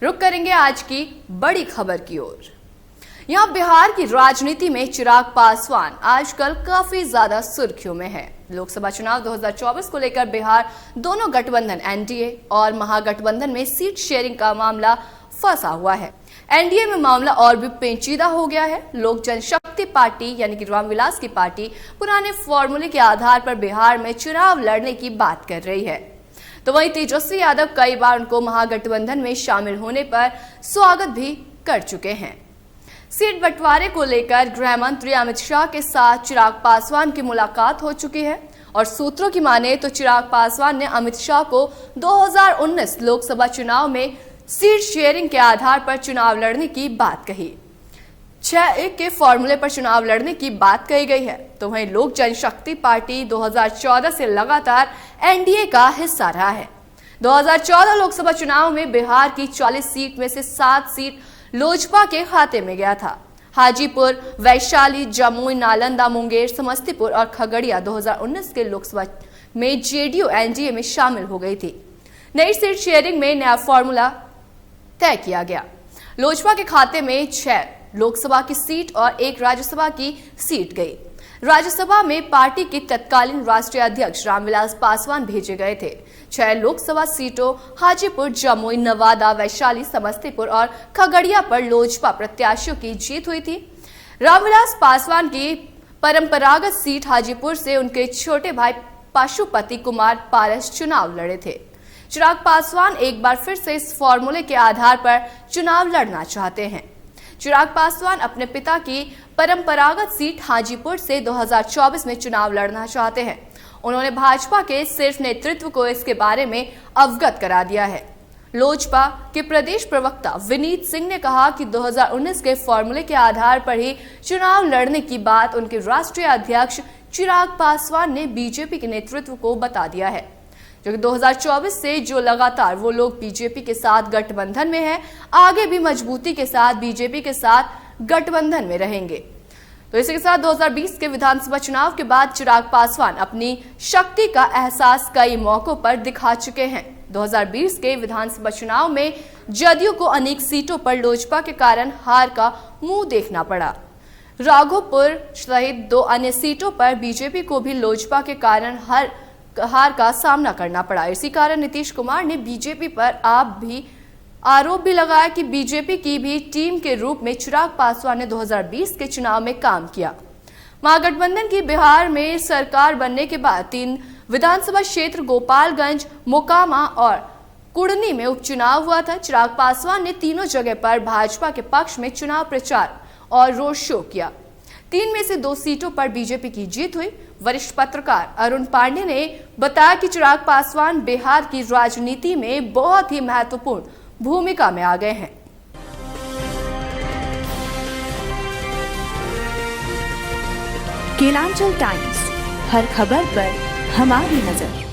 रुक करेंगे आज की बड़ी खबर की ओर। यहाँ बिहार की राजनीति में चिराग पासवान आजकल काफी ज्यादा सुर्खियों में है। लोकसभा चुनाव 2024 को लेकर बिहार दोनों गठबंधन एनडीए और महागठबंधन में सीट शेयरिंग का मामला फंसा हुआ है। एनडीए में मामला और भी पेचीदा हो गया है। लोक जनशक्ति पार्टी यानी कि रामविलास की पार्टी पुराने फॉर्मूले के आधार पर बिहार में चुनाव लड़ने की बात कर रही है, तो वहीं तेजस्वी यादव कई बार उनको महागठबंधन में शामिल होने पर स्वागत भी कर चुके हैं। सीट बंटवारे को लेकर गृह मंत्री अमित शाह के साथ चिराग पासवान की मुलाकात हो चुकी है और सूत्रों की माने तो चिराग पासवान ने अमित शाह को 2019 लोकसभा चुनाव में सीट शेयरिंग के आधार पर चुनाव लड़ने की बात कही। 6-1 के फॉर्मूले पर चुनाव लड़ने की बात कही गई है, तो वहीं लोक जनशक्ति पार्टी 2014 से लगातार एनडीए का हिस्सा रहा है। 2014 लोकसभा चुनाव में बिहार की 40 सीट में से 7 सीट लोजपा के खाते में गया था। हाजीपुर, वैशाली, जमुई, नालंदा, मुंगेर, समस्तीपुर और खगड़िया 2019 के लोकसभा में जेडीयू एनडीए में शामिल हो गई थी। नई सीट शेयरिंग में नया फॉर्मूला तय किया गया। लोजपा के खाते में 6 लोकसभा की सीट और 1 राज्यसभा की सीट गई। राज्यसभा में पार्टी के तत्कालीन राष्ट्रीय अध्यक्ष रामविलास पासवान भेजे गए थे। 6 लोकसभा सीटों हाजीपुर, जमुई, नवादा, वैशाली, समस्तीपुर और खगड़िया पर लोजपा प्रत्याशियों की जीत हुई थी। रामविलास पासवान की परंपरागत सीट हाजीपुर से उनके छोटे भाई पशुपति कुमार पारस चुनाव लड़े थे। चिराग पासवान एक बार फिर से इस फॉर्मूले के आधार पर चुनाव लड़ना चाहते हैं। चिराग पासवान अपने पिता की परंपरागत सीट हाजीपुर से 2024 में चुनाव लड़ना चाहते हैं। उन्होंने भाजपा के सिर्फ नेतृत्व को इसके बारे में अवगत करा दिया है। लोजपा के प्रदेश प्रवक्ता विनीत सिंह ने कहा कि 2019 के फॉर्मूले के आधार पर ही चुनाव लड़ने की बात उनके राष्ट्रीय अध्यक्ष चिराग पासवान ने बीजेपी के नेतृत्व को बता दिया है, जो कि 2024 से जो लगातार वो लोग बीजेपी के साथ गठबंधन में हैं, आगे भी मजबूती के साथ बीजेपी के साथ गठबंधन में रहेंगे। तो इसी के साथ 2020 के विधानसभा चुनाव के बाद चिराग पासवान अपनी शक्ति का एहसास कई मौकों पर दिखा चुके हैं। 2020 के विधानसभा चुनाव में जदयू को अनेक सीटों पर लोजपा के कारण हार का मुंह देखना पड़ा। राघोपुर सहित 2 अन्य सीटों पर बीजेपी को भी लोजपा के कारण हार का सामना करना पड़ा। इसी कारण नीतीश कुमार ने बीजेपी पर आरोप भी लगाया कि बीजेपी की भी टीम के रूप में चिराग पासवान ने 2020 के चुनाव में काम किया। महागठबंधन की बिहार में सरकार बनने के बाद 3 विधानसभा क्षेत्र गोपालगंज, मोकामा और कुड़नी में उपचुनाव हुआ था। चिराग पासवान ने तीनों जगह पर भाजपा के पक्ष में चुनाव प्रचार और रोड शो किया। 3 में से 2 सीटों पर बीजेपी की जीत हुई। वरिष्ठ पत्रकार अरुण पांडे ने बताया कि चिराग पासवान बिहार की राजनीति में बहुत ही महत्वपूर्ण भूमिका में आ गए हैं। केलांचल टाइम्स, हर खबर पर हमारी नजर।